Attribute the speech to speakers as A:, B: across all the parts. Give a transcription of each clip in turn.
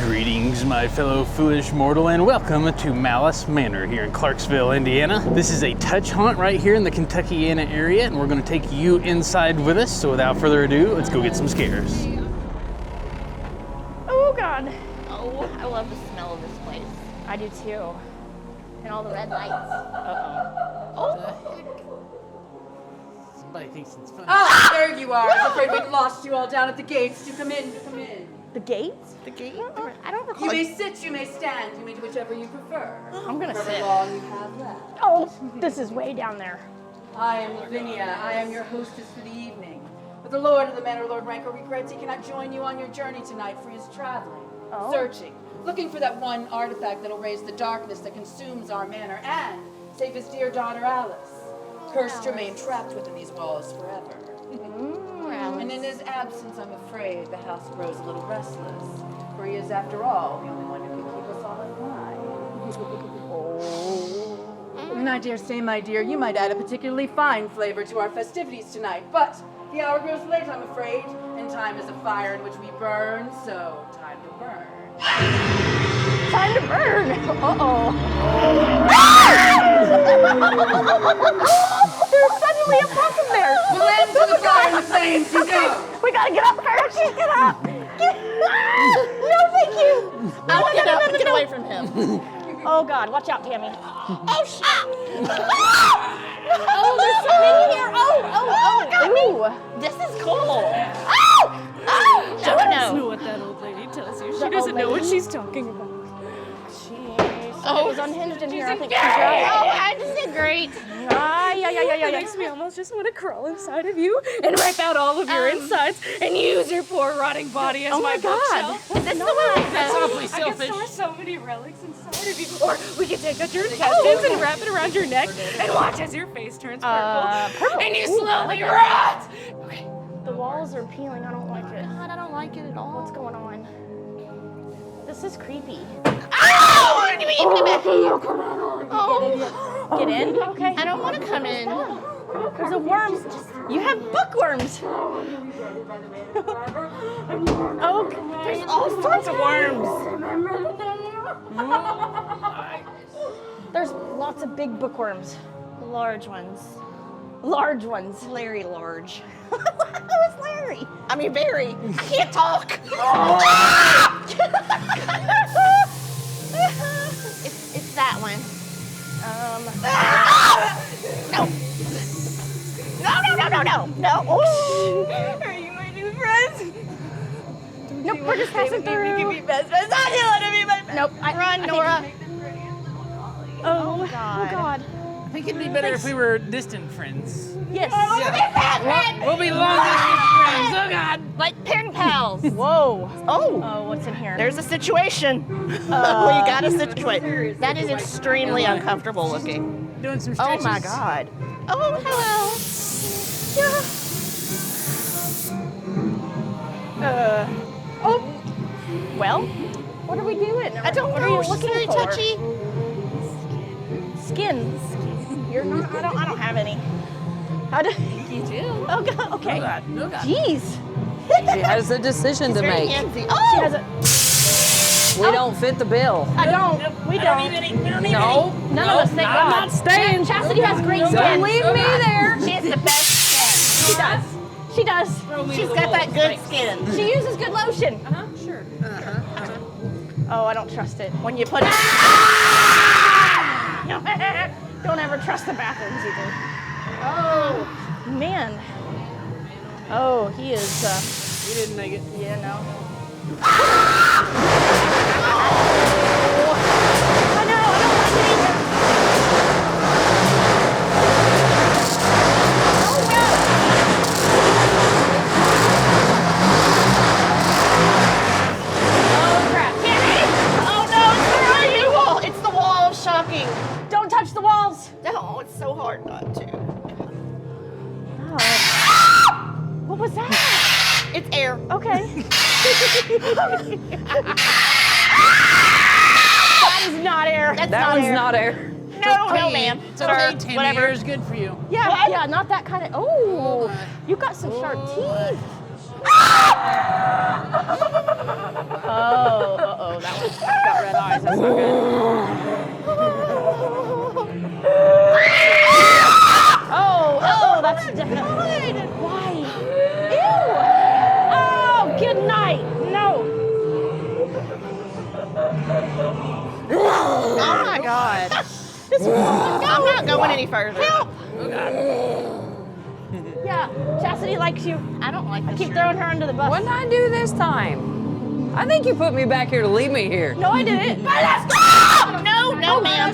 A: Greetings, my fellow foolish mortal, and welcome to Malice Manor here in Clarksville, Indiana. This is a touch haunt right here in the Kentuckiana area, and we're going to take you inside with us. So without further ado, let's go get some scares.
B: Oh, God.
C: Oh, I love the smell of this place.
B: I do too.
C: And all the red lights.
B: Uh-oh.
A: Somebody thinks it's fun.
D: Ah, there you are. I was afraid we'd lost you all down at the gates. Do come in, do come in.
B: The gates?
C: The gate? I don't recall.
D: You may sit, you may stand, you may do whichever you prefer.
B: I'm gonna
D: However
B: sit.
D: long you have left.
B: Oh, this is way down there.
D: I am Lavinia. I am your hostess for the evening. But the Lord of the Manor, Lord Ranko, regrets he cannot join you on your journey tonight, for he is traveling, searching, looking for that one artifact that'll raise the darkness that consumes our manor and save his dear daughter Alice, cursed to remain trapped within these walls forever. And in his absence, I'm afraid the house grows a little restless, for he is, after all, the only one who can keep us all in line. And I dare say, my dear, you might add a particularly fine flavor to our festivities tonight, but the hour grows late, I'm afraid, and time is a fire in which we burn, so time to burn.
B: Time to burn. Uh-oh. There's suddenly a possum there.
D: We'll end to the fire and the flames, you go.
B: We gotta get up first. Get up. No, thank you.
C: Get away from him.
B: Oh, God. Watch out, Tammy.
C: Oh, shit. Oh, there's so many here. Oh, got me. This is cool. Oh,
E: She doesn't know what that old lady tells you. She doesn't know what she's talking about.
B: It was unhinged in here. I think she's
C: Oh,
B: right.
C: I just did great.
E: It makes me almost just want to crawl inside of you and rip out all of your insides and use your poor rotting body as my bookshelf.
C: Is this the one?
A: That's awfully
E: I can
A: selfish.
E: store so many relics inside of you. Or we can take out your intestines and wrap it around your neck and watch as your face turns purple. And you slowly rot. Okay.
B: The walls are peeling. I don't like it.
C: God, I don't like it at all.
B: What's going on? This is creepy.
C: Oh!
B: Get in? Okay.
C: I don't want to come in.
B: There's a worm. You have bookworms. Oh,
C: There's all sorts of worms.
B: there's lots of big bookworms.
C: Large ones.
B: Large ones.
C: Very large.
B: Who's Larry?
C: I mean, very. I can't talk. It's that one. No.
E: Are you my new friends?
B: Nope, we're just passing through.
E: We can be best friends. I do want to be my best
B: Nope.
C: Run, Nora.
B: Oh, God.
A: I think it'd be better if we were distant friends.
B: Yes.
A: We'll be long distance friends. Oh, God.
C: Like pen pals.
B: Whoa.
C: Oh,
B: Oh, what's in here?
C: there's a situation. We got a situation. That is extremely uncomfortable looking.
A: Doing some
C: Oh
A: stretches.
C: my God. Oh, hello.
B: Well, what are we doing?
C: I don't
B: what
C: know.
B: Are you
C: She's
B: looking
C: very
B: for?
C: touchy.
B: Skins. You're not. I don't have any. You do? Oh, God. Okay.
A: Oh, God. Oh, God.
B: Jeez.
F: She has a decision to
C: Very
F: make.
C: handsy.
B: She
C: Oh,
B: has a.
F: We don't fit the bill.
B: I don't. We don't.
F: No.
B: None of us. Thank God.
A: I'm not staying.
B: Chastity has great skin.
F: Don't leave me there.
C: she has the best skin.
B: She does. She does.
C: She's got that good skin.
B: She uses good lotion.
E: Sure.
B: Oh, I don't trust it. When you put it. Don't ever trust the bathrooms either. Oh, man. Oh, he is.
A: We didn't make it.
B: Yeah, no. I know. I don't like it either. Oh, no. Oh, crap. Tammy!
C: Oh no, it's the wall of shocking.
B: Don't touch the walls.
C: No, it's so hard not to.
B: Oh. What was that?
C: It's air.
B: Okay. That is not air.
C: That's
F: That
C: not
F: one's
C: air.
F: not air.
C: No, ma'am.
A: It's okay, Tammy.
C: Whatever.
A: Air is good for you.
B: Yeah, yeah, not that kind of. Oh, you got some sharp teeth. uh-oh, that one's got red eyes. That's not good. Oh, that's definitely. Why? Ew! Oh, good night. No.
C: Oh my God. I'm not going any further.
B: Help!
A: Oh God.
B: Yeah, Chastity likes you.
C: I don't like
B: I
C: this
B: keep
C: shirt.
B: throwing her under the bus.
F: What did I do this time? I think you put me back here to leave me here.
B: No, I didn't.
C: No, ma'am.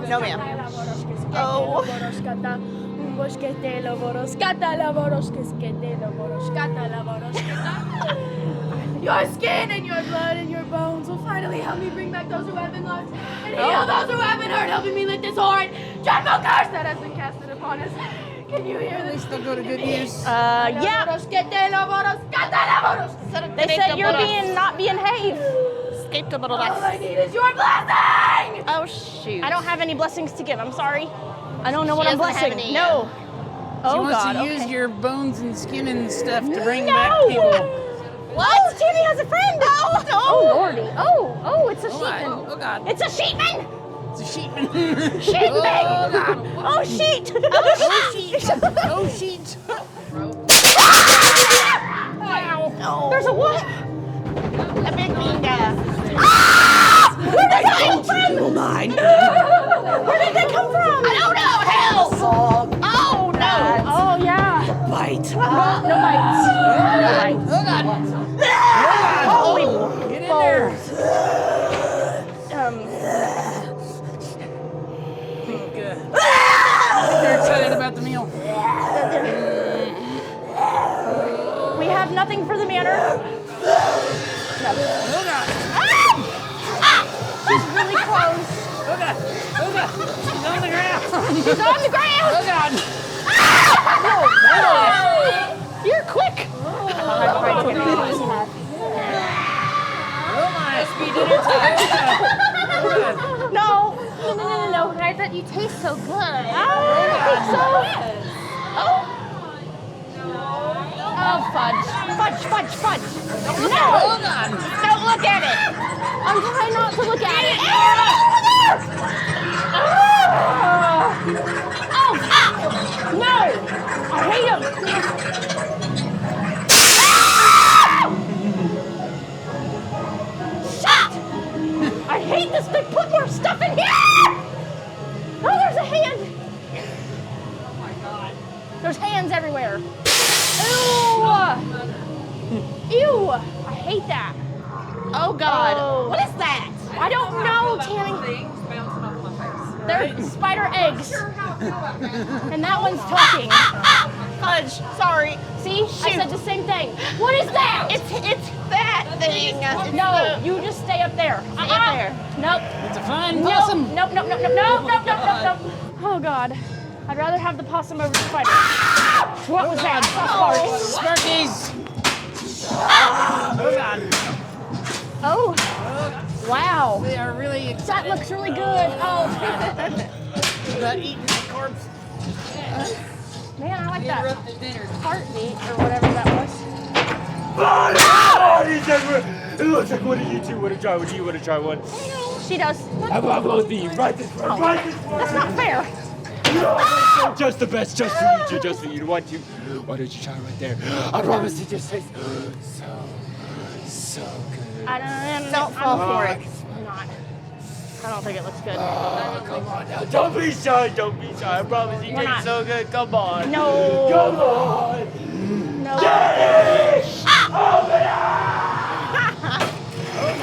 C: No, ma'am. Oh.
D: Your skin and your blood and your bones will finally help me bring back those who have been lost and heal those who have been hurt, helping me lift this horrid, dreadful curse that has been casted upon us. Can you hear this?
A: Still go to good use.
B: Yeah. They said you're not being behave.
C: All
D: I need is your blessing!
C: Oh, shoot.
B: I don't have any blessings to give. I'm sorry. I don't know what
C: She
B: I'm
C: doesn't have
B: blessing.
C: any,
B: No.
A: She
B: Oh
A: wants
B: God.
A: to use
B: Okay.
A: your bones and skin and stuff to bring
B: No!
A: back people.
B: What? Tammy has a friend. Oh, no. Oh lordy. Oh, it's a
A: Oh,
B: sheepman.
A: oh God.
B: It's a sheepman.
A: It's a sheepman.
B: Sheepman.
A: Oh God.
B: Oh, sheet.
A: Oh sheet. Oh sheet.
C: No.
B: There's a what?
C: A big mean guy.
B: Where did that come from? Where did that come from?
C: I don't know. Help! Oh, no.
B: Oh yeah.
A: Bite.
B: No bites. No bites.
A: Oh God.
B: Holy
A: Get in there. Good. They're excited about the meal.
B: We have nothing for the manor.
A: Oh God.
B: She's really close.
A: Oh God. Oh God. She's on the ground.
B: She's on the ground.
A: Oh God.
B: You're quick.
A: Oh my. Speed dinner time.
B: No.
C: That you taste so good.
B: I think so. Oh, fudge. No.
A: Oh God.
C: Don't look at it.
B: I'm trying not to look at it. No. I hate him. Shit. I hate this. They put more stuff in here. Oh, there's a hand. Oh my God. There's hands everywhere. Ew. I hate that.
C: Oh, God.
B: Oh.
C: What is that?
B: I don't know, Tammy.
E: Things bouncing off my face.
B: They're spider eggs. And that one's talking.
C: Fudge. Sorry.
B: See? I said the same thing. What is that?
C: It's that thing.
B: No, you just stay up there.
C: Stay up there.
B: Nope.
A: It's a flying possum.
B: Nope. Oh God. I'd rather have the possum over the spider. What was that?
A: Sparkies. Oh God.
B: Oh. Wow.
A: They are really
B: That
A: excited
B: looks really good. Oh.
A: about eating the corpse.
B: Man, I like that
A: Interrupted dinner.
B: heartbeat or whatever that was.
G: It looks like one of you two want to try one. You want to try one?
B: She does.
G: How about both of you? Right this way. Right this way.
B: That's not fair.
G: Just the best. Just for you. Just for you to want to. Why don't you try right there? I promise it just tastes so good.
C: Don't fall for it.
B: I don't think it looks good.
G: Oh, come on now. Don't be shy. Don't be shy. I promise it
B: We're not.
G: tastes so good. Come on.
B: No.
G: Come on.
B: No.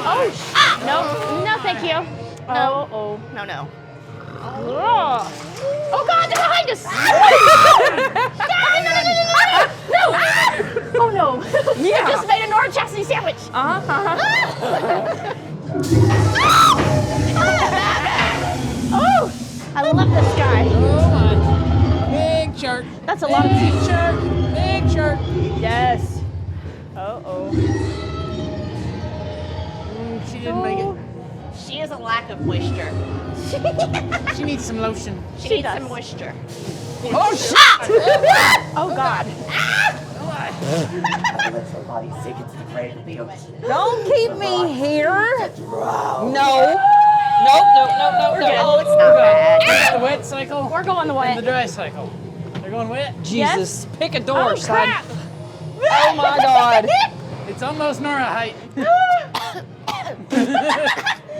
B: Oh, no. No, thank you.
C: No.
B: Oh.
C: No.
B: Oh. Oh God, they're behind us. No. Oh no. You just made a Nora Chastity sandwich. Oh, I love this guy.
A: Oh my. Big shark.
B: That's a lot of
A: Big shark. Big shark.
B: Yes. Uh-oh.
A: She didn't make it.
C: She has a lack of moisture.
A: She needs some lotion.
C: She
B: She
C: needs
B: does.
C: some moisture.
A: Oh shit!
B: Oh God.
C: Let your body sink into the grave of the ocean.
F: Don't keep me here.
C: No. Nope. Oh, it's not bad.
A: The wet cycle
B: We're going the
A: and the
B: way.
A: dry cycle. They're going wet.
F: Jesus, pick a door,
B: Oh,
F: son.
B: crap.
F: Oh my God.
A: It's almost Nora height.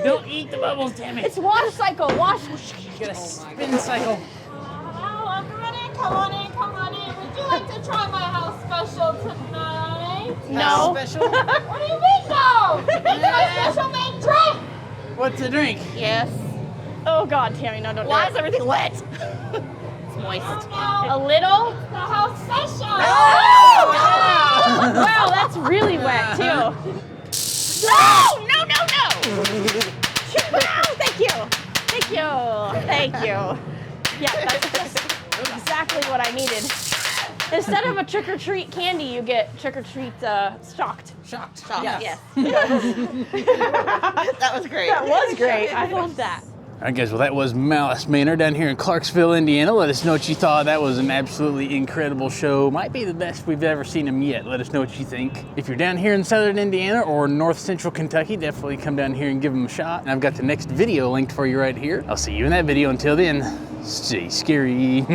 A: Don't eat the bubbles, damn it.
B: It's water cycle. Wash.
A: Get a spin cycle.
E: Hello, everybody. Come on in. Would you like to try my house special tonight?
B: No.
A: Special?
E: What do you mean, no? It's my special made drink.
A: What's the drink?
C: Yes.
B: Oh God, Tammy, no, don't do
C: Why
B: it.
C: is everything wet? It's moist.
B: A little?
E: The house special.
B: Wow, that's really wet too.
C: No!
B: Thank you. Yeah, that's just exactly what I needed. Instead of a trick-or-treat candy, you get trick-or-treat shocked.
A: Shocked.
C: Yes. That was great.
B: That was great. I love that.
A: All right, guys, well, that was Malice Manor down here in Clarksville, Indiana. Let us know what you thought. That was an absolutely incredible show. Might be the best we've ever seen them yet. Let us know what you think. If you're down here in southern Indiana or north central Kentucky, definitely come down here and give them a shot. And I've got the next video linked for you right here. I'll see you in that video. Until then, stay scary.